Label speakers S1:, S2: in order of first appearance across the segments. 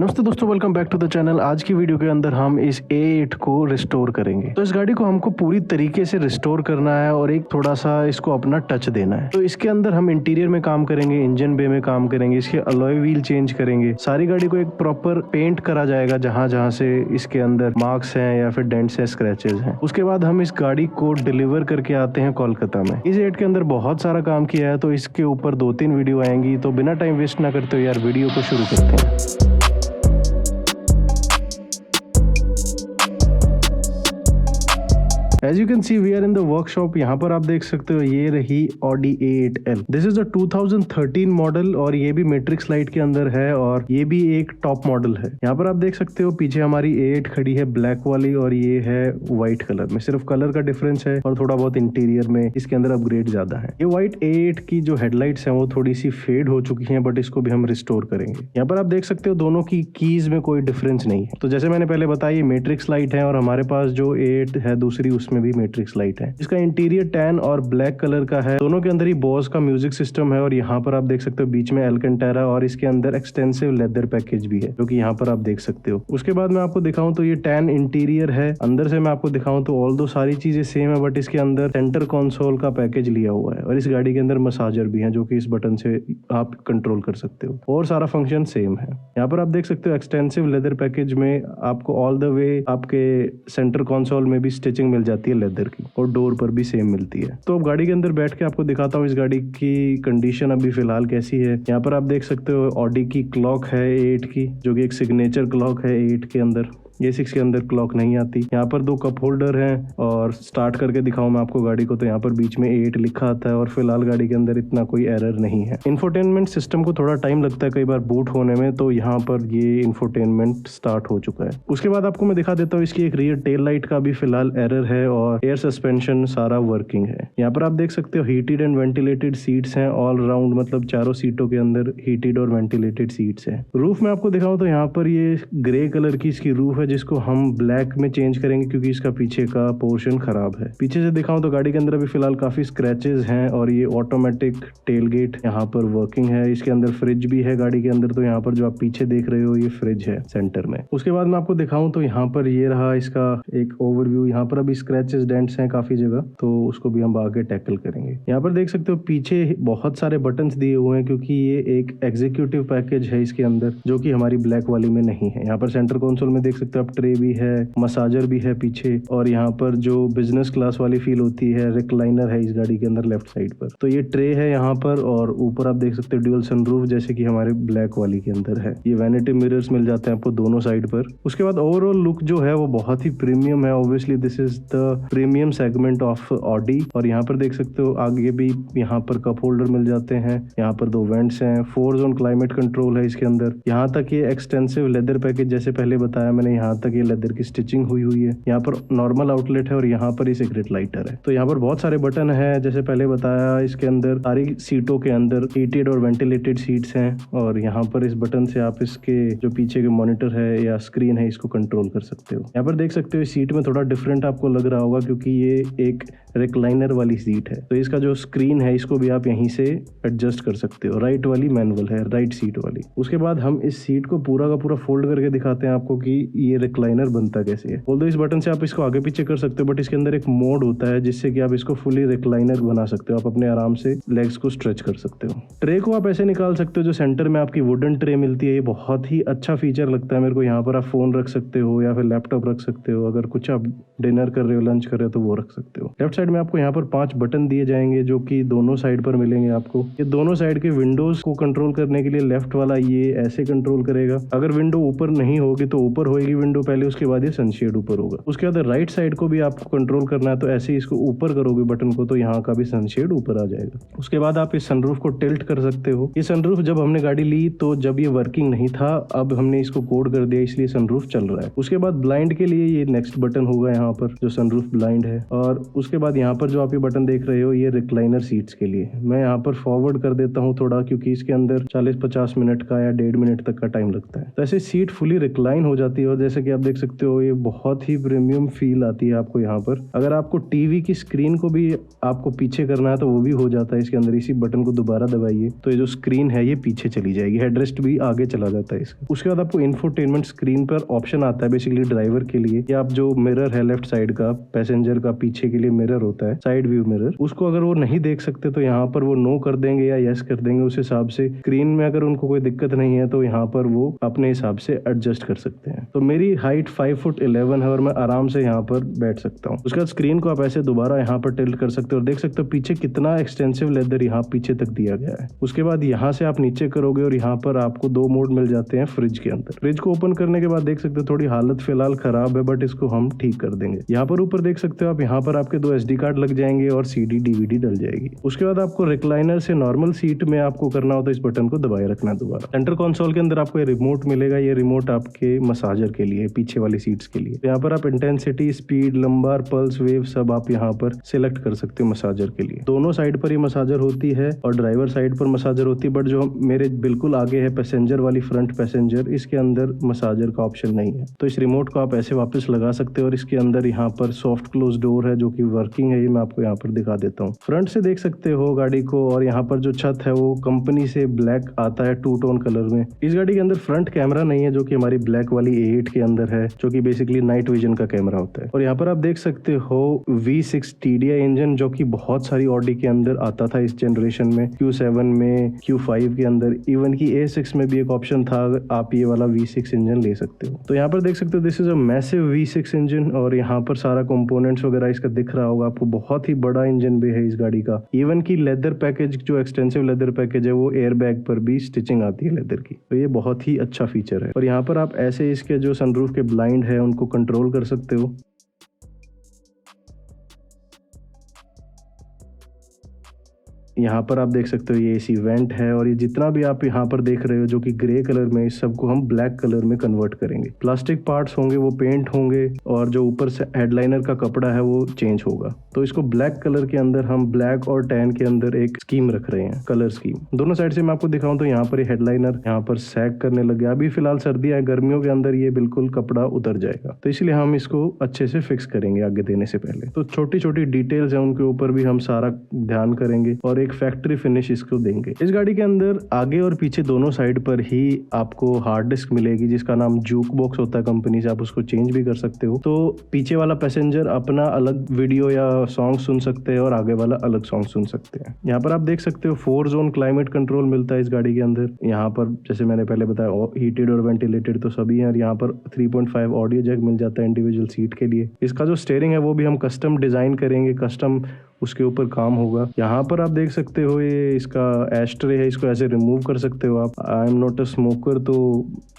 S1: नमस्ते दोस्तों, welcome back to the channel. आज की वीडियो के अंदर हम इस A8 को रिस्टोर करेंगे। तो इस गाड़ी को हमको पूरी तरीके से रिस्टोर करना है और एक थोड़ा सा इसको अपना टच देना है। तो इसके अंदर हम इंटीरियर में काम करेंगे, इंजन बे में काम करेंगे, इसके अलॉय व्हील चेंज करेंगे, सारी गाड़ी को एक प्रॉपर पेंट करा जाएगा जहां जहां से इसके अंदर मार्क्स हैं या फिर डेंट्स हैं, स्क्रैचेस हैं। उसके बाद हम इस गाड़ी को डिलीवर करके आते हैं कोलकाता में। इस A8 के अंदर बहुत सारा काम किया है, तो इसके ऊपर 2-3 वीडियो आएंगी। तो बिना टाइम वेस्ट ना करते हुए यार वीडियो को शुरू करते हैं। As you can see, we are in the workshop। यहाँ पर आप देख सकते हो ये रही Audi A8L। This is a 2013 model और ये भी मैट्रिक्स लाइट के अंदर है और ये भी एक टॉप मॉडल है। यहाँ पर आप देख सकते हो पीछे हमारी A8 खड़ी है ब्लैक वाली और ये है व्हाइट कलर में। सिर्फ कलर का डिफरेंस है और थोड़ा बहुत इंटीरियर में इसके अंदर अपग्रेड ज्यादा है। ये व्हाइट A8 की जो हेडलाइट्स हैं वो थोड़ी सी फेड हो चुकी हैं, बट इसको भी हम रिस्टोर करेंगे। यहाँ पर आप देख सकते हो दोनों की कीज में कोई डिफरेंस नहीं है। तो जैसे मैंने पहले बताया, ये मैट्रिक्स लाइट है और हमारे पास जो A8 है दूसरी उसमें भी मैट्रिक्स लाइट है। इसका इंटीरियर टैन और ब्लैक कलर का है। दोनों के अंदर ही बोस का म्यूजिक सिस्टम है और यहाँ पर आप देख सकते हो बीच में एल्केंटेरा और इसके अंदर एक्सटेंसिव लेदर पैकेज भी है जो कि यहाँ पर आप देख सकते हो। उसके बाद मैं आपको दिखाऊं तो ये टैन इंटीरियर है। अंदर से मैं आपको दिखाऊं तो ऑल दो सारी चीजें सेम है, बट इसके अंदर सेंटर कंसोल का पैकेज लिया हुआ है और इस गाड़ी के अंदर मसाजर भी है जो कि इस बटन से आप कंट्रोल कर सकते हो और सारा फंक्शन सेम है। यहाँ पर आप देख सकते हो एक्सटेंसिव लेदर पैकेज में आपको ऑल द वे आपके सेंटर कंसोल में भी स्टिचिंग मिल जाती है लेदर की और डोर पर भी सेम मिलती है। तो अब गाड़ी के अंदर बैठ के आपको दिखाता हूँ इस गाड़ी की कंडीशन अभी फिलहाल कैसी है। यहाँ पर आप देख सकते हो ऑडी की क्लॉक है A8 की, जो कि एक सिग्नेचर क्लॉक है A8 के अंदर। A6 के अंदर क्लॉक नहीं आती। यहाँ पर 2 कप होल्डर हैं और स्टार्ट करके दिखाऊं मैं आपको गाड़ी को तो यहाँ पर बीच में A8 लिखा आता है और फिलहाल गाड़ी के अंदर इतना कोई एरर नहीं है। इंफोटेनमेंट सिस्टम को थोड़ा टाइम लगता है कई बार बूट होने में, तो यहाँ पर ये इंफोटेनमेंट स्टार्ट हो चुका है। उसके बाद आपको मैं दिखा देता हूँ इसकी एक रियर टेल लाइट का भी फिलहाल एरर है और एयर सस्पेंशन सारा वर्किंग है। यहाँ पर आप देख सकते हो हीटेड एंड वेंटिलेटेड सीट्स हैं ऑल राउंड, मतलब चारों सीटों के अंदर हीटेड और वेंटिलेटेड सीट्स हैं। रूफ में आपको दिखाऊं तो यहाँ पर ये ग्रे कलर की इसकी रूफ है जिसको हम ब्लैक में चेंज करेंगे क्योंकि इसका पीछे का पोर्शन खराब है। पीछे से दिखाऊं तो गाड़ी के अंदर अभी फिलहाल काफी स्क्रैचेस हैं और ये ऑटोमेटिक टेलगेट यहाँ पर वर्किंग है। इसके अंदर फ्रिज भी है गाड़ी के अंदर, तो यहाँ पर जो आप पीछे देख रहे हो ये फ्रिज है सेंटर में। उसके बाद मैं आपको दिखाऊं तो यहाँ पर ये रहा इसका एक ओवरव्यू। यहाँ पर अभी स्क्रैचेस डेंट्स हैं काफी जगह, तो उसको भी हम आगे टैकल करेंगे। यहाँ पर देख सकते हो पीछे बहुत सारे बटन्स दिए हुए हैं क्योंकि ये एक एग्जीक्यूटिव पैकेज है इसके अंदर, जो कि हमारी ब्लैक वाली में नहीं है। यहाँ पर सेंटर कंसोल में देख सकते हो आप ट्रे भी है, मसाजर भी है पीछे, और यहाँ पर जो बिजनेस क्लास वाली फील होती है रिक्लाइनर है इस गाड़ी के अंदर लेफ्ट साइड पर। तो ये ट्रे है यहाँ पर और ऊपर आप देख सकते हो ड्यूल सनरूफ जैसे कि हमारे ब्लैक वाली के अंदर है। ये वैनिटी मिरर्स मिल जाते हैं आपको दोनों साइड पर। उसके बाद ओवरऑल लुक जो है वो बहुत ही प्रीमियम है। Obviously this is the premium segment of Audi. और यहाँ पर देख सकते हो आगे भी यहाँ पर कप होल्डर मिल जाते हैं। यहाँ पर 2 वेंट्स हैं, 4 जोन क्लाइमेट कंट्रोल है इसके अंदर। यहाँ तक ये एक्सटेंसिव लेदर पैकेज जैसे पहले बताया मैंने, यहाँ तक ये लेदर की स्टिचिंग हुई है। यहाँ पर नॉर्मल आउटलेट है और यहाँ पर सिगरेट लाइटर है। तो यहाँ पर बहुत सारे बटन है जैसे पहले बताया। इसके अंदर सारी सीटों के अंदर हीटेड और वेंटिलेटेड सीट्स हैं और यहाँ पर इस बटन से आप इसके जो पीछे के मॉनिटर है या स्क्रीन है इसको कंट्रोल कर सकते हो। यहाँ पर देख सकते हो सीट में थोड़ा डिफरेंट आपको लग रहा होगा क्योंकि ये एक रिक्लाइनर वाली सीट है, तो इसका जो स्क्रीन है इसको भी आप यहीं से एडजस्ट कर सकते हो। राइट वाली मैनुअल है, राइट सीट वाली। उसके बाद हम इस सीट को पूरा का पूरा फोल्ड करके दिखाते हैं आपको कि ये रिक्लाइनर बनता कैसे है। ऑल्दो इस बटन से आप इसको आगे पीछे कर सकते हो, बट इसके अंदर एक मोड होता है जिससे कि आप इसको फुली रिक्लाइनर बना सकते हो। आप अपने आराम से लेग्स को स्ट्रेच कर सकते हो। ट्रे को आप ऐसे निकाल सकते हो जो सेंटर में आपकी वुडन ट्रे मिलती है। ये बहुत ही अच्छा फीचर लगता है मेरे को। यहाँ पर आप फोन रख सकते हो या फिर लैपटॉप रख सकते हो। अगर कुछ आप डिनर कर रहे हो, लंच कर रहे हो तो वो रख सकते हो। लेफ्ट साइड में आपको यहाँ पर 5 बटन दिए जाएंगे जो कि दोनों साइड पर मिलेंगे आपको। ये दोनों साइड के विंडोज को कंट्रोल करने के लिए लेफ्ट वाला ये ऐसे कंट्रोल करेगा। अगर विंडो ऊपर नहीं होगी तो ऊपर होगी विंडो पहले, उसके बाद ये सनशेड ऊपर होगा। उसके बाद राइट साइड को भी आपको कंट्रोल करना है, तो ऐसे ही इसको ऊपर करोगे बटन को तो यहाँ का भी सनशेड ऊपर आ जाएगा। उसके बाद आप इस सनरूफ को टिल्ट कर सकते हो। ये सनरूफ जब हमने गाड़ी ली तो जब ये वर्किंग नहीं था, अब हमने इसको कोड कर दिया इसलिए सनरूफ चल रहा है। उसके बाद ब्लाइंड के लिए ये नेक्स्ट बटन होगा यहाँ पर जो सनरूफ ब्लाइंड है। और उसके बाद यहाँ पर जो आप ये बटन देख रहे हो ये रिक्लाइनर सीट्स के लिए। मैं यहाँ पर फॉरवर्ड कर देता हूँ थोड़ा क्योंकि इसके अंदर 40-50 मिनट का या 1.5 मिनट तक का टाइम लगता है। तो ऐसे सीट फुली रिक्लाइन हो जाती है और जैसे जैसे कि आप देख सकते हो ये बहुत ही प्रीमियम फील आती है आपको यहाँ पर। अगर आपको टीवी की स्क्रीन को भी आपको पीछे करना है तो वो भी हो जाता है इसके अंदर। इसी बटन को दोबारा दबाइए तो ये जो स्क्रीन है ये पीछे चली जाएगी, हेडरेस्ट भी आगे चला जाता है इसका। उसके बाद आपको इंफोटेनमेंट स्क्रीन पर ऑप्शन आता है बेसिकली ड्राइवर के लिए, या आप जो मिरर है लेफ्ट साइड का पैसेंजर का पीछे के लिए मिरर होता है, साइड व्यू मिरर, उसको अगर वो नहीं देख सकते तो यहाँ पर वो नो कर देंगे या यस कर देंगे। उस हिसाब से स्क्रीन में अगर उनको कोई दिक्कत नहीं है तो यहाँ पर वो अपने हिसाब से एडजस्ट कर सकते हैं। तो मेरी हाइट 5'11" है और मैं आराम से यहाँ पर बैठ सकता हूँ। उसके बाद स्क्रीन को आप ऐसे दोबारा यहाँ पर टिल्ट कर सकते हो और देख सकते हो पीछे कितना एक्सटेंसिव लेदर यहाँ पीछे तक दिया गया है। उसके बाद यहाँ से आप नीचे करोगे और यहाँ पर आपको 2 मोड मिल जाते हैं फ्रिज के अंदर। फ्रिज को ओपन करने के बाद देख सकते हो थोड़ी हालत फिलहाल खराब है बट इसको हम ठीक कर देंगे। यहाँ पर ऊपर देख सकते हो आप, यहाँ पर आपके 2 SD कार्ड लग जाएंगे और CD DVD डल जाएगी। उसके बाद आपको रिक्लाइनर से नॉर्मल सीट में आपको करना हो तो इस बटन को दबाए रखना है दोबारा। सेंटर कंसोल के अंदर आपको ये रिमोट मिलेगा, ये रिमोट आपके मसाजर के लिए, पीछे वाली सीट्स के लिए। यहाँ पर आप intensity, speed, lumbar, pulse, wave सब आप यहाँ पर सिलेक्ट कर सकते हो मसाजर के लिए। दोनों साइड पर ही मसाजर होती है और ड्राइवर साइड पर मसाजर होती है, बट जो मेरे बिल्कुल आगे है पैसेंजर वाली फ्रंट पैसेंजर, इसके अंदर मसाजर का ऑप्शन नहीं है। तो इस रिमोट को आप ऐसे वापस लगा सकते हो और इसके अंदर यहाँ पर सॉफ्ट क्लोज डोर है जो कि वर्किंग है, ये मैं आपको यहाँ पर दिखा देता हूँ। फ्रंट से देख सकते हो गाड़ी को, और यहाँ पर जो छत है वो कंपनी से ब्लैक आता है 2 टोन कलर में। इस गाड़ी के अंदर फ्रंट कैमरा नहीं है जो कि हमारी ब्लैक वाली A8 के अंदर है, जो कि बेसिकली नाइट विजन का कैमरा होता है। और यहाँ पर आप देख सकते हो V6 TDI इंजन जो कि बहुत सारी ऑडी के अंदर आता था इस जनरेशन में, Q7 में, Q5 के अंदर, इवन की A6 में भी एक ऑप्शन था आप ये वाला V6 इंजन ले सकते हो। तो यहाँ पर देख सकते हो this is a massive V6 engine और यहाँ पर सारा कंपोनेंट्स वगैरह इसका दिख रहा होगा आपको। बहुत ही बड़ा इंजन भी है इस गाड़ी का। इवन की लेदर पैकेज, जो एक्सटेंसिव लेदर पैकेज है, वो एयर बैग पर भी स्टिचिंग आती है लेदर की, तो ये बहुत ही अच्छा फीचर है। और यहाँ पर आप ऐसे इसके जो सनरूफ के ब्लाइंड है उनको कंट्रोल कर सकते हो। यहाँ पर आप देख सकते हो ये AC वेंट है और ये जितना भी आप यहाँ पर देख रहे हो जो कि ग्रे कलर में, इस सबको हम ब्लैक कलर में कन्वर्ट करेंगे। प्लास्टिक पार्ट्स होंगे वो पेंट होंगे और जो ऊपर से हेडलाइनर का कपड़ा है वो चेंज होगा। तो इसको ब्लैक कलर के अंदर हम ब्लैक और टैन के अंदर एक स्कीम रख रहे हैं, कलर स्कीम। दोनों साइड से मैं आपको दिखाऊं तो यहाँ पर ये हेडलाइनर यहाँ पर सैग करने लग गया। अभी फिलहाल सर्दियाँ, गर्मियों के अंदर ये बिल्कुल कपड़ा उतर जाएगा, तो इसलिए हम इसको अच्छे से फिक्स करेंगे आगे देने से पहले। तो छोटी छोटी डिटेल्स है उनके ऊपर भी हम सारा ध्यान करेंगे और एक फैक्ट्री फिनिश इसको देंगे। इस गाड़ी के अंदर आगे और पीछे दोनों साइड पर ही आपको हार्ड डिस्क मिलेगी जिसका नाम जूक बॉक्स होता है कंपनी से, आप उसको चेंज भी कर सकते हो। तो पीछे वाला पैसेंजर अपना अलग वीडियो या सॉन्ग सुन सकते हैं और आगे वाला अलग सॉन्ग सुन सकते हैं। यहाँ पर आप देख सकते हो 4 जोन क्लाइमेट कंट्रोल मिलता है इस गाड़ी के अंदर। यहाँ पर जैसे मैंने पहले बताया हीटेड और वेंटिलेटेड तो सभी है, और यहाँ पर 3.5 ऑडियो जैक मिल जाता है इंडिविजुअल सीट के लिए। इसका जो स्टीयरिंग है वो भी हम कस्टम डिजाइन करेंगे, कस्टम उसके ऊपर काम होगा। यहाँ पर आप देख सकते हो ये इसका एस्ट्रे है, इसको ऐसे रिमूव कर सकते हो आप। I am not a smoker तो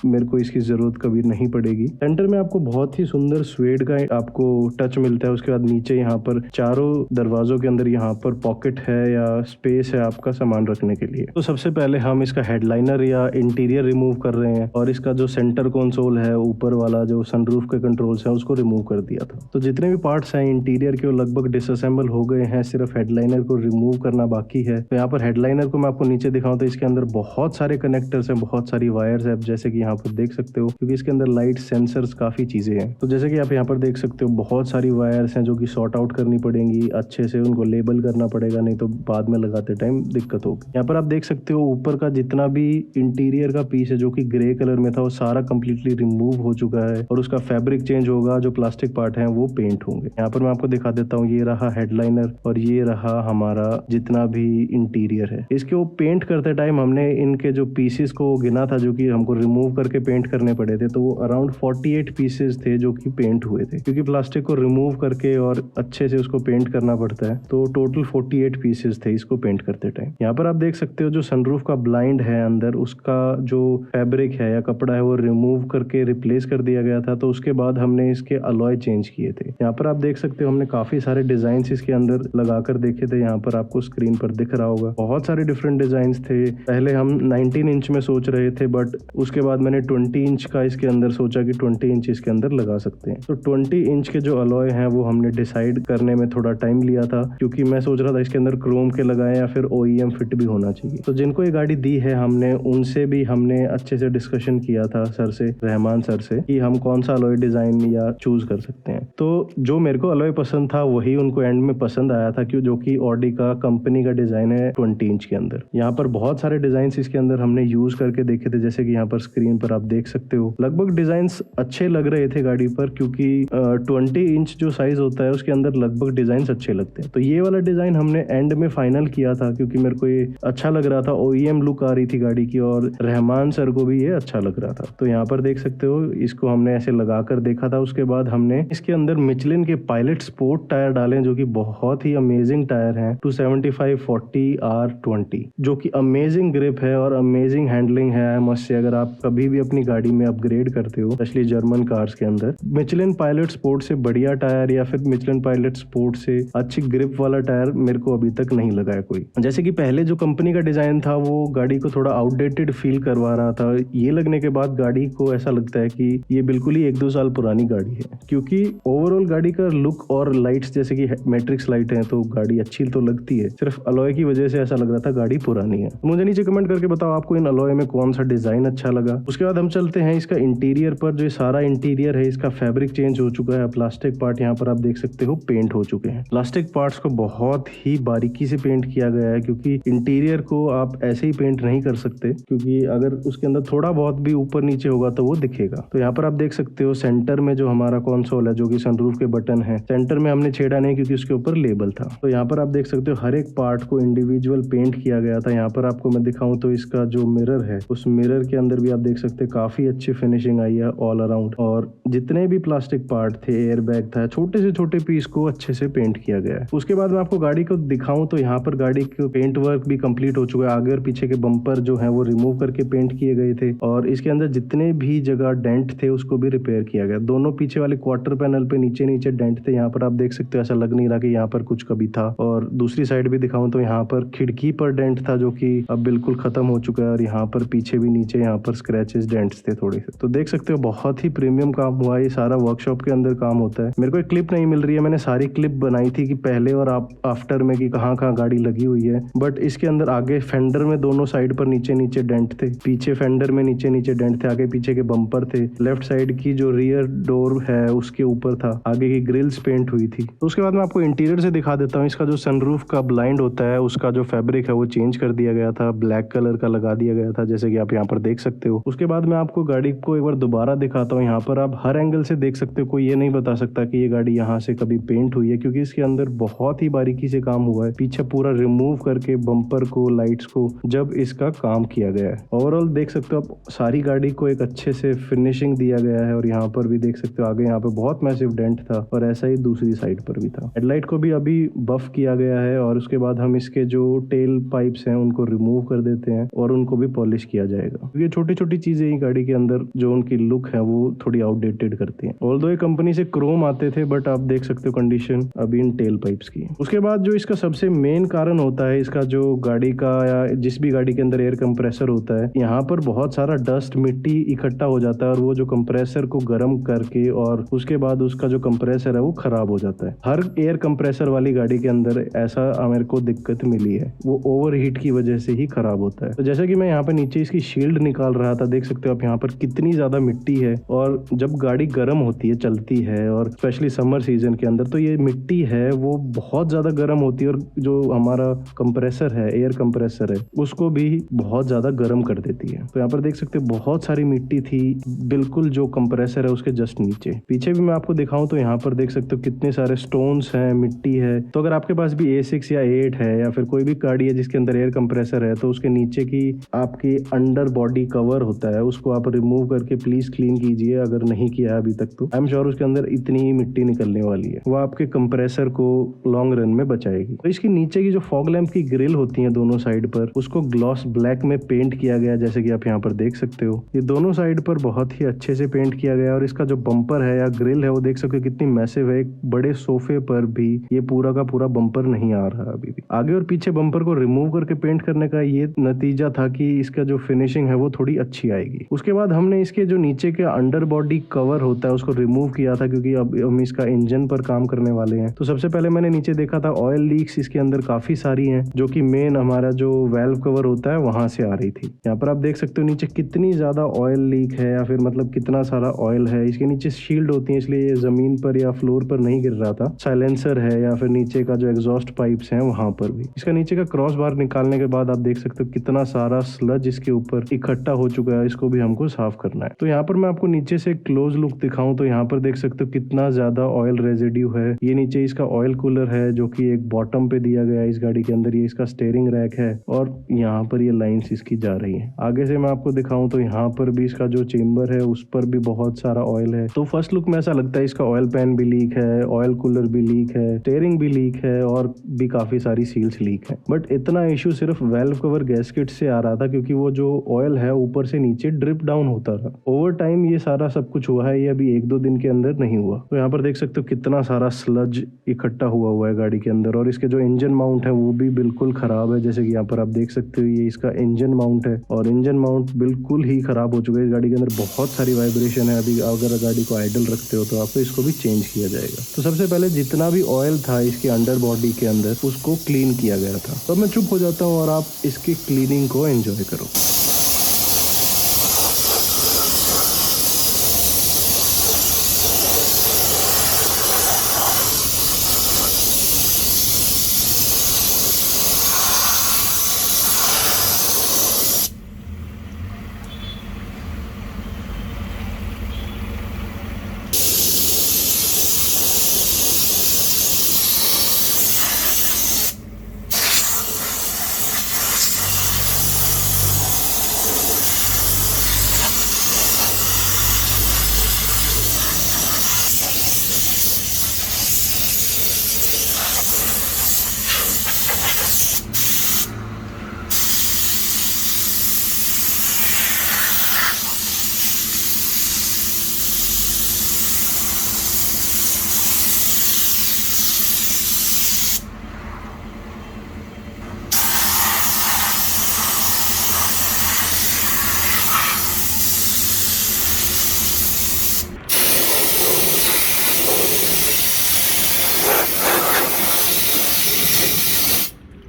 S1: मेरे को इसकी जरूरत कभी नहीं पड़ेगी। सेंटर में आपको बहुत ही सुंदर स्वेड का आपको टच मिलता है। उसके बाद नीचे यहाँ पर चारों दरवाजों के अंदर यहाँ पर पॉकेट है या स्पेस है आपका सामान रखने के लिए। तो सबसे पहले हम इसका हेडलाइनर या इंटीरियर रिमूव कर रहे हैं और इसका जो सेंटर कंसोल है, ऊपर वाला जो सनरूफ के कंट्रोल्स है, उसको रिमूव कर दिया था। तो जितने भी पार्ट्स हैं इंटीरियर के वो लगभग डिसअसेंबल हो गए हैं, सिर्फ हेडलाइनर को रिमूव करना बाकी है। तो यहाँ पर हेडलाइनर को मैं आपको नीचे दिखाऊं तो इसके अंदर बहुत सारे कनेक्टर्स हैं, बहुत सारी वायर्स हैं, जैसे कि यहाँ पर देख सकते हो, क्योंकि इसके अंदर लाइट, सेंसर्स, काफी चीजें हैं। तो जैसे कि आप यहाँ पर देख सकते हो बहुत सारी वायर्स हैं जो कि सॉर्ट आउट करनी पड़ेंगी, अच्छे से उनको लेबल करना पड़ेगा, नहीं तो बाद में लगाते टाइम दिक्कत होगी। यहाँ पर आप देख सकते हो ऊपर का जितना भी इंटीरियर का पीस है जो कि ग्रे कलर में था वो सारा कंप्लीटली रिमूव हो चुका है और उसका फैब्रिक चेंज होगा, जो प्लास्टिक पार्ट है वो पेंट होंगे। यहाँ पर मैं आपको दिखा देता हूँ, ये रहा हेडलाइनर और ये रहा हमारा जितना भी इंटीरियर है। इसके वो पेंट करते टाइम हमने इनके जो पीसेस को गिना था जो कि हमको रिमूव करके पेंट करने पड़े थे, तो वो अराउंड 48 पीसेस थे जो कि पेंट हुए थे, क्योंकि प्लास्टिक को रिमूव करके और अच्छे से उसको पेंट करना पड़ता है। तो टोटल 48 पीसेस थे इसको पेंट करते टाइम। यहाँ पर आप देख सकते हो जो सनरूफ का ब्लाइंड है अंदर, उसका जो फैब्रिक है या कपड़ा है वो रिमूव करके रिप्लेस कर दिया गया था। तो उसके बाद हमने इसके अलॉय चेंज किए थे। यहाँ पर आप देख सकते हो हमने काफी सारे डिजाइन इसके अंदर लगा कर देखे थे, यहाँ पर आपको स्क्रीन पर दिख रहा होगा। बहुत सारे डिफरेंट डिजाइन थे। पहले हम 19 इंच में सोच रहे थे, बट उसके बाद मैंने 20 इंच का इसके अंदर सोचा कि 20 इंच इसके अंदर लगा सकते हैं। तो 20 इंच के जो अलॉय हैं वो हमने डिसाइड करने में थोड़ा टाइम लिया था, क्योंकि मैं सोच रहा था इसके अंदर क्रोम के लगाएं या फिर OEM फिट भी होना चाहिए। तो जिनको ये गाड़ी दी है हमने, उनसे भी हमने अच्छे से डिस्कशन किया था सर से, रहमान सर से, कि हम कौन सा अलॉय डिजाइन या चूज कर सकते हैं। तो जो मेरे को अलॉय पसंद था वही उनको एंड में पसंद आया था, क्यों, जो कि ऑडी का कंपनी का डिजाइन है 20 इंच के अंदर। यहाँ पर बहुत सारे डिजाइन इसके अंदर हमने यूज करके देखे थे, जैसे कि यहाँ पर स्क्रीन पर आप देख सकते हो। लगभग डिजाइन अच्छे लग रहे थे गाड़ी पर, क्योंकि 20 इंच जो साइज होता है उसके अंदर लगभग डिजाइन अच्छे लगते हैं। तो ये वाला डिजाइन हमने एंड में फाइनल किया था, क्योंकि मेरे को ये अच्छा लग रहा था, OEM लुक आ रही थी गाड़ी की, और रहमान सर को भी ये अच्छा लग रहा था। तो यहाँ पर देख सकते हो, इसको हमने ऐसे लगा कर देखा था। उसके बाद हमने इसके अंदर मिचलिन के पायलट स्पोर्ट टायर डाले, जो कि बहुत ही अमेजिंग टायर हैं, 275/40R20, जो कि अमेजिंग ग्रिप है और अमेजिंग हैंडलिंग है। मस्त से अगर आप कभी भी अपनी गाड़ी में अपग्रेड करते हो, स्पेशली जर्मन कार्स के अंदर, मिचलिन पायलट स्पोर्ट से बढ़िया टायर या फिर मिचलिन पायलट स्पोर्ट से अच्छी ग्रिप वाला टायर मेरे को अभी तक नहीं लगा है कोई। जैसे कि पहले जो कंपनी का डिजाइन था वो गाड़ी को थोड़ा आउटडेटेड फील करवा रहा था। ये लगने के बाद गाड़ी को ऐसा लगता है कि ये बिल्कुल ही 1-2 साल पुरानी गाड़ी है, क्योंकि ओवरऑल गाड़ी का लुक और लाइट्स, जैसे कि मैट्रिक्स लाइट है, तो गाड़ी अच्छी तो लगती है, सिर्फ अलॉय की वजह से ऐसा लग रहा था गाड़ी पुरानी है। मुझे नीचे कमेंट करके बताओ आपको इन अलॉय में कौन सा डिजाइन अच्छा लगा। उसके बाद हम चलते हैं इसका इंटीरियर पर। जो सारा इंटीरियर है इसका फैब्रिक चेंज हो चुका है। प्लास्टिक पार्ट यहाँ पर आप देख सकते हो पेंट हो चुके हैं। प्लास्टिक पार्ट्स को बहुत ही बारीकी से पेंट किया गया है, क्योंकि इंटीरियर को आप ऐसे ही पेंट नहीं कर सकते, क्योंकि अगर उसके अंदर थोड़ा बहुत भी ऊपर नीचे होगा तो वो दिखेगा। तो यहाँ पर आप देख सकते हो सेंटर में जो हमारा कंसोल है, जो कि सनरूफ के बटन है, सेंटर में हमने छेड़ा नहीं क्योंकि उसके ऊपर लेबल था। तो यहाँ पर आप देख सकते हो हर एक पार्ट को इंडिविजुअल पेंट किया गया था। यहाँ पर आपको मैं दिखाऊं तो इसका जो मिरर है, उस मिरर के अंदर भी आप देख सकते हैं काफी अच्छी फिनिशिंग आई है ऑल अराउंड। और जितने भी प्लास्टिक पार्ट थे, एयर बैग था, छोटे से छोटे पीस को अच्छे से पेंट किया गया है। उसके बाद मैं आपको गाड़ी को दिखाऊं तो यहाँ पर गाड़ी का पेंट वर्क भी कंप्लीट हो चुका है। आगे और पीछे के बम्पर जो है वो रिमूव करके पेंट किए गए थे, और इसके अंदर जितने भी जगह डेंट थे उसको भी रिपेयर किया गया। दोनों पीछे वाले क्वार्टर पैनल पे नीचे नीचे डेंट थे, यहाँ पर आप देख सकते हो, ऐसा लग नहीं रहा कि यहाँ पर कुछ कभी था। और दूसरी साइड भी दिखाऊं तो यहाँ पर खिड़की पर डेंट था, जो कि अब बिल्कुल खत्म हो चुका है, और यहाँ पर पीछे भी नीचे यहाँ पर स्क्रैचेस डेंट्स थे थोड़े से। तो देख सकते हो बहुत ही प्रीमियम काम हुआ है। ये सारा वर्कशॉप के अंदर काम होता है। मेरे को एक क्लिप नहीं मिल रही है, मैंने सारी क्लिप बनाई थी कि पहले और आफ्टर में कि कहाँ कहाँ गाड़ी लगी हुई है, बट इसके अंदर आगे फेंडर में दोनों साइड पर नीचे नीचे डेंट थे, पीछे फेंडर में नीचे नीचे डेंट थे, आगे पीछे के बम्पर थे, लेफ्ट साइड की जो रियर डोर है उसके ऊपर था, आगे की ग्रिल्स पेंट हुई थी। तो उसके बाद मैं आपको इंटीरियर से दिखा देता हूँ। इसका जो सनरूफ का ब्लाइंड होता है उसका जो फैब्रिक है वो चेंज कर दिया गया था, ब्लैक कलर का लगा दिया गया था, जैसे कि आप यहाँ पर देख सकते हो। उसके बाद मैं आपको गाड़ी को एक बार दोबारा दिखाता हूँ। यहाँ पर आप हर एंगल से देख सकते हो, कोई ये नहीं बता सकता कि ये गाड़ी यहाँ से कभी पेंट हुई है, क्योंकि इसके अंदर बहुत ही बारीकी से काम हुआ है। पीछे पूरा रिमूव करके बम्पर को, लाइट्स को जब इसका काम किया गया है। ओवरऑल देख सकते हो आप, सारी गाड़ी को एक अच्छे से फिनिशिंग दिया गया है। और यहाँ पर भी देख सकते हो आगे यहाँ पे बहुत मैसिव डेंट था, और ऐसा ही दूसरी साइड पर भी था। हेडलाइट को भी अभी बफ किया गया है, और उसके बाद हम इसके जो टेल पाइप्स हैं उनको रिमूव कर देते हैं और उनको भी पॉलिश किया जाएगा। ये छोटी छोटी चीजें ही गाड़ी के अंदर जो उनकी लुक है वो थोड़ी आउटडेटेड करती हैं। ऑल्दो ये कंपनी से क्रोम आते थे, बट आप देख सकते हो कंडीशन अभी इन टेल पाइप्स की। उसके बाद जो इसका सबसे मेन कारण होता है, इसका जो गाड़ी का या जिस भी गाड़ी के अंदर एयर कंप्रेसर होता है, यहाँ पर बहुत सारा डस्ट, मिट्टी इकट्ठा हो जाता है, और वो जो कंप्रेसर को गर्म करके और उसके बाद उसका जो कंप्रेसर है वो खराब हो जाता है। हर एयर कंप्रेसर वाली गाड़ी के अंदर ऐसा मेरे को दिक्कत मिली है, वो ओवर हीट की वजह से ही खराब होता है। तो जैसा कि मैं यहाँ पे नीचे इसकी शील्ड निकाल रहा था, देख सकते हो आप यहाँ पर कितनी ज्यादा मिट्टी है। और जब गाड़ी गर्म होती है, चलती है, और स्पेशली समर सीजन के अंदर, तो ये मिट्टी है वो बहुत ज्यादा गर्म होती है, और जो हमारा कंप्रेसर है, एयर कंप्रेसर है, उसको भी बहुत ज्यादा गर्म कर देती है। तो यहाँ पर देख सकते हो बहुत सारी मिट्टी थी बिल्कुल जो कंप्रेसर है उसके जस्ट नीचे। पीछे भी मैं आपको दिखाऊं तो यहाँ पर देख सकते हो कितने सारे स्टोन्स हैं, मिट्टी है। तो अगर आपके पास भी A6 या A8 है, या फिर कोई भी गाड़ी है जिसके अंदर एयर कंप्रेसर है, तो उसके नीचे की आपकी अंडर बॉडी कवर होता है, उसको आप रिमूव करके प्लीज क्लीन कीजिए, अगर नहीं किया है अभी तक तो। आई एम श्योर उसके अंदर इतनी ही मिट्टी निकलने वाली है, वो आपके कंप्रेसर को लॉन्ग रन में बचाएगी। तो इसकी नीचे की जो फॉग लैंप की ग्रिल होती है दोनों साइड पर, उसको ग्लॉस ब्लैक में पेंट किया गया, जैसे कि आप यहाँ पर देख सकते हो। ये दोनों साइड पर बहुत ही अच्छे से पेंट किया गया, और इसका जो बम्पर है या ग्रिल है वो देख सकते हो कितनी मैसिव है। एक बड़े सोफे पर भी ये पूरा का पूरा बम्पर नहीं आ रहा अभी भी। आगे और पीछे बम्पर को रिमूव करके पेंट करने का ये नतीजा था कि इसका जो फिनिशिंग है वो थोड़ी अच्छी आएगी। उसके बाद हमने इसके जो नीचे के अंडर बॉडी कवर होता है उसको रिमूव किया था, क्योंकि अब हम इसका इंजन पर काम करने वाले हैं। तो सबसे पहले मैंने नीचे देखा था ऑयल लीक्स इसके अंदर काफी सारी हैं, जो कि मेन हमारा जो वेल्व कवर होता है वहां से आ रही थी। यहाँ पर आप देख सकते हो नीचे कितनी ज्यादा ऑयल लीक है, या फिर मतलब कितना सारा ऑयल है। इसके नीचे शील्ड होती है, इसलिए ये जमीन पर या फ्लोर पर नहीं गिर रहा था। साइलेंसर है या फिर नीचे का जो एग्जॉस्ट पाइप्स हैं वहां पर भी। इसका नीचे का क्रॉस बार निकालने के बाद आप देख सकते हो कितना सारा स्लज इसके ऊपर इकट्ठा हो चुका है। इसको भी हमको साफ करना है। तो यहाँ पर मैं आपको नीचे से क्लोज लुक दिखाऊं तो यहाँ पर देख सकते हो कितना ज्यादा ऑयल रेजिड्यू है। ये नीचे इसका ऑयल कूलर है जो कि एक बॉटम पे दिया गया है इस गाड़ी के अंदर। ये इसका स्टीयरिंग रैक है और यहाँ पर ये लाइंस इसकी जा रही है। आगे से मैं आपको दिखाऊं तो यहाँ पर भी इसका जो चेम्बर है उस पर भी बहुत सारा ऑयल है। तो फर्स्ट लुक में ऐसा लगता है इसका ऑयल पैन भी लीक है, ऑयल कूलर भी लीक है, स्टीयरिंग भी लीक है और भी काफी सारी सील्स लीक है। बट इतना इश्यू सिर्फ वेल्व कवर गैस्केट से आ रहा था, क्योंकि वो जो ऑयल है ऊपर से नीचे ड्रिप डाउन होता था। ओवर टाइम ये सारा सब कुछ हुआ है, ये अभी 1-2 दिन के अंदर नहीं हुआ। तो यहाँ पर देख सकते हो कितना सारा स्लज इकट्ठा हुआ है गाड़ी के अंदर। और इसके जो इंजन माउंट है वो भी बिल्कुल खराब है। जैसे कि यहाँ पर आप देख सकते हो ये इसका इंजन माउंट है और इंजन माउंट बिल्कुल ही खराब हो चुका है। इस गाड़ी के अंदर बहुत सारी वाइब्रेशन है। अभी अगर गाड़ी को आइडल रखते हो तो आपको इसको भी चेंज किया जाएगा। तो सबसे पहले जितना भी ऑयल था इसके अंडर बॉडी के अंदर उसको क्लीन किया गया था। तो मैं चुप हो जाता हूँ और आप इसकी क्लीनिंग को एंजॉय करो।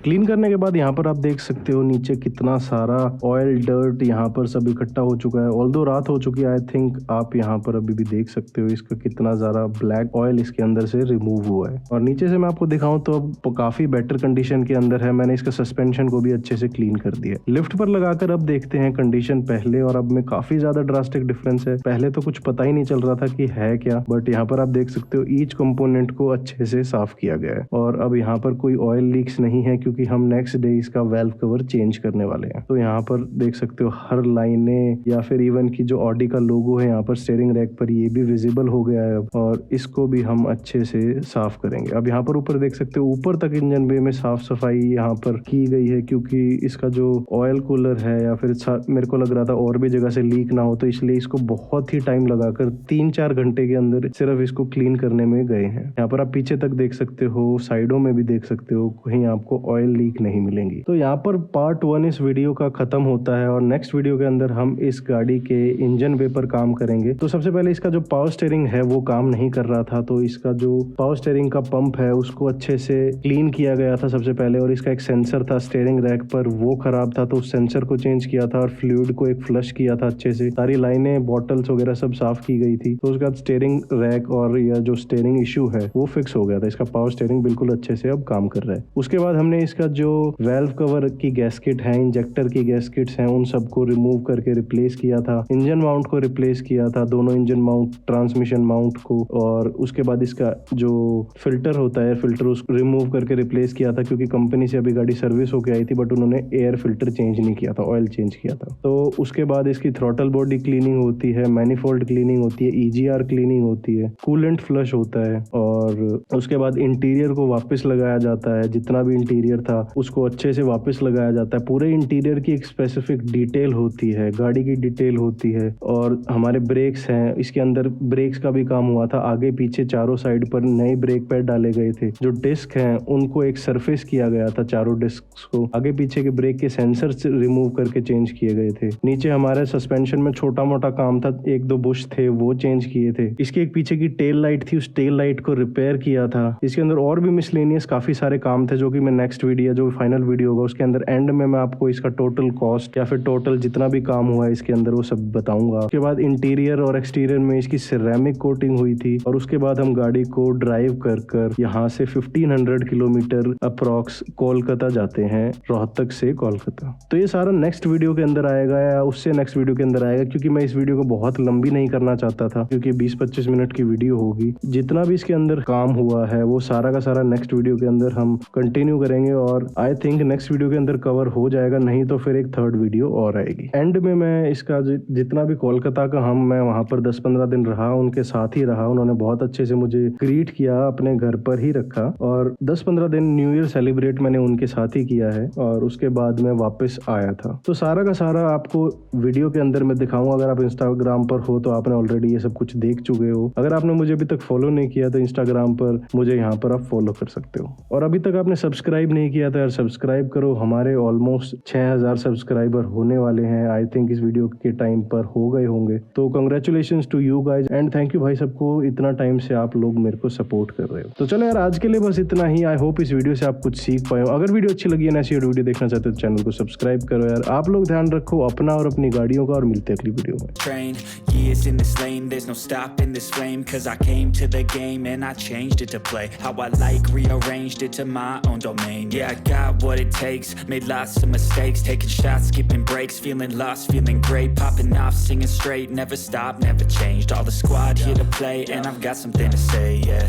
S1: क्लीन करने के बाद यहाँ पर आप देख सकते हो नीचे कितना सारा ऑयल डर्ट यहाँ पर सब इकट्ठा हो चुका है। ऑल्दो रात हो चुकी है, आई थिंक आप यहाँ पर अभी भी देख सकते हो इसका कितना ज़्यादा ब्लैक ऑयल इसके अंदर से रिमूव हुआ है। और नीचे से मैं आपको दिखाऊं तो अब काफ़ी बेटर कंडीशन के अंदर है। मैंने इसका सस्पेंशन को भी अच्छे से क्लीन कर दिया। लिफ्ट पर लगाकर अब देखते हैं कंडीशन पहले और अब में काफ़ी ज़्यादा ड्रास्टिक डिफरेंस है। पहले तो कुछ पता ही नहीं चल रहा था कि है क्या, बट यहाँ पर आप देख सकते हो ईच कंपोनेंट को अच्छे से साफ किया गया है। और अब यहाँ पर कोई ऑयल लीक्स नहीं है, क्योंकि हम नेक्स्ट डे इसका वेल्व कवर चेंज करने वाले हैं। तो यहाँ पर देख सकते हो हर लाइने या फिर इवन की जो ऑडी का लोगो है यहाँ पर स्टीयरिंग रैक पर, ये भी विजिबल हो गया है और इसको भी हम अच्छे से साफ करेंगे। अब यहाँ पर ऊपर देख सकते हो ऊपर तक इंजन बे में साफ सफाई यहाँ पर की गई है, क्योंकि इसका जो ऑयल कूलर है या फिर मेरे को लग रहा था और भी जगह से लीक ना हो, तो इसलिए इसको बहुत ही टाइम लगाकर 3-4 घंटे के अंदर सिर्फ इसको क्लीन करने में गए हैं। यहाँ पर आप पीछे तक देख सकते हो, साइडों में भी देख सकते हो, कहीं आपको ऑयल लीक नहीं मिलेंगी। तो यहाँ पर पार्ट 1 इस वीडियो का खत्म होता है और नेक्स्ट वीडियो के अंदर हम इस गाड़ी के इंजन बे पर काम करेंगे। तो सबसे पहले इसका जो पावर स्टीयरिंग है वो काम नहीं कर रहा था, तो इसका जो पावर स्टीयरिंग का पंप है उसको अच्छे से क्लीन किया गया था सबसे पहले। और इसका एक सेंसर था स्टीयरिंग रैक पर, वो खराब था, तो उस सेंसर को चेंज किया था और फ्लूइड को एक फ्लश किया था अच्छे से। सारी लाइनें, बॉटल्स वगैरह सब साफ की गई थी। तो उसके बाद स्टीयरिंग रैक और या जो स्टीयरिंग इशू है वो फिक्स हो गया था। इसका पावर स्टीयरिंग बिल्कुल अच्छे से अब काम कर रहा है। उसके बाद हमने इसका जो वेल्व कवर की गैस्केट है, इंजेक्टर की गैस्केट्स हैं, उन सबको रिमूव करके रिप्लेस किया था। इंजन माउंट को रिप्लेस किया था, दोनों इंजन माउंट, ट्रांसमिशन माउंट को। और उसके बाद इसका जो फिल्टर होता है, फिल्टर उसको रिमूव करके रिप्लेस किया था, क्योंकि कंपनी से अभी गाड़ी सर्विस होके आई थी बट उन्होंने एयर फिल्टर चेंज नहीं किया था, ऑयल चेंज किया था। तो उसके बाद इसकी थ्रॉटल बॉडी क्लीनिंग होती है, मैनिफोल्ड क्लीनिंग होती है, EGR क्लीनिंग होती है, कूलेंट फ्लश होता है और उसके बाद इंटीरियर को वापस लगाया जाता है। जितना भी इंटीरियर इंटीरियर था उसको अच्छे से वापस लगाया जाता है। पूरे इंटीरियर की एक स्पेसिफिक डिटेल होती है, गाड़ी की डिटेल होती है। और हमारे ब्रेक्स हैं, इसके अंदर ब्रेक्स का भी काम हुआ था, आगे पीछे चारों साइड पर नए ब्रेक पैड डाले गए थे। जो डिस्क हैं उनको एक सरफेस किया गया था, चारों डिस्क को आगे पीछे के ब्रेक के सेंसर रिमूव करके चेंज किए गए थे। नीचे हमारे सस्पेंशन में छोटा मोटा काम था, एक दो बुश थे वो चेंज किए थे। इसके एक पीछे की टेल लाइट थी, उस टेल लाइट को रिपेयर किया था। इसके अंदर और भी मिसलेनियस काफी सारे काम थे जो कि मैं नेक्स्ट वीडियो, जो फाइनल वीडियो होगा उसके अंदर एंड में मैं आपको इसका टोटल कॉस्ट या फिर टोटल जितना भी काम हुआ है इसके अंदर वो सब बताऊंगा। उसके बाद इंटीरियर और एक्सटीरियर में इसकी सिरेमिक कोटिंग हुई थी। और उसके बाद हम गाड़ी को ड्राइव कर यहाँ से 1500 किलोमीटर अप्रॉक्स कोलकाता जाते हैं, रोहतक से कोलकाता। तो ये सारा नेक्स्ट वीडियो के अंदर आएगा या उससे नेक्स्ट वीडियो के अंदर आएगा, क्योंकि मैं इस वीडियो को बहुत लंबी नहीं करना चाहता था, क्योंकि 20-25 मिनट की वीडियो होगी। जितना भी इसके अंदर काम हुआ है वो सारा का सारा नेक्स्ट वीडियो के अंदर हम कंटिन्यू करेंगे। और आई थिंक नेक्स्ट वीडियो के अंदर कवर हो जाएगा, नहीं तो फिर एक थर्ड वीडियो और आएगी। एंड में मैं इसका जितना भी कोलकाता का मैं वहां पर 10-15 दिन रहा, उनके साथ ही रहा। उन्होंने बहुत अच्छे से मुझे ग्रीट किया, अपने घर पर ही रखा और 10-15 दिन न्यू ईयर सेलिब्रेट मैंने उनके साथ ही किया है। और उसके बाद मैं वापस आया था। तो सारा का सारा आपको वीडियो के अंदर मैं दिखाऊंगा। अगर आप इंस्टाग्राम पर हो तो आपने ऑलरेडी ये सब कुछ देख चुके हो। अगर आपने मुझे अभी तक फॉलो नहीं किया तो इंस्टाग्राम पर मुझे यहाँ पर आप फॉलो कर सकते हो। और अभी तक आपने सब्सक्राइब नहीं किया तो यार सब्सक्राइब करो। हमारे ऑलमोस्ट 6000 सब्सक्राइबर होने वाले हैं। आई थिंक इस वीडियो के टाइम पर हो गए होंगे। तो congratulation to you guys and thank you भाई सबको, इतना टाइम से आप लोग मेरे को सपोर्ट कर रहे हो। तो चलो यार आज के लिए बस इतना ही। आई होप इस वीडियो से आप कुछ सीख पाए हो। अगर वीडियो अच्छी लगी है ना, ऐसी वीडियो देखना चाहते हो तो चैनल को सब्सक्राइब करो यार। आप लोग ध्यान रखो अपना और अपनी गाड़ियों का, और मिलते हैं अगली वीडियो में।
S2: Train years in this lane, there's no stopping this flame, cause I came to the game and I changed it to play how I like, rearranged it to my own domain. Yeah, I got what it takes, made lots of mistakes, taking shots, skipping breaks, feeling lost, feeling great, popping off, singing straight, never stopped, never changed. All the squad here to play and I've got something to say, yeah.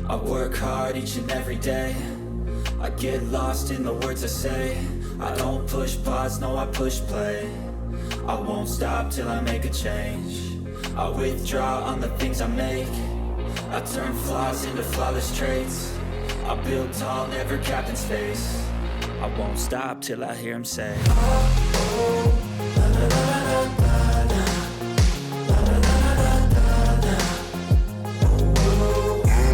S2: I work hard each and every day, I get lost in the words I say, I don't push pause, no I push play, I won't stop till I make a change, I withdraw on the things I make, I turn flaws into flawless traits, I build tall, never capped in space, I won't stop till I hear him say, oh, oh.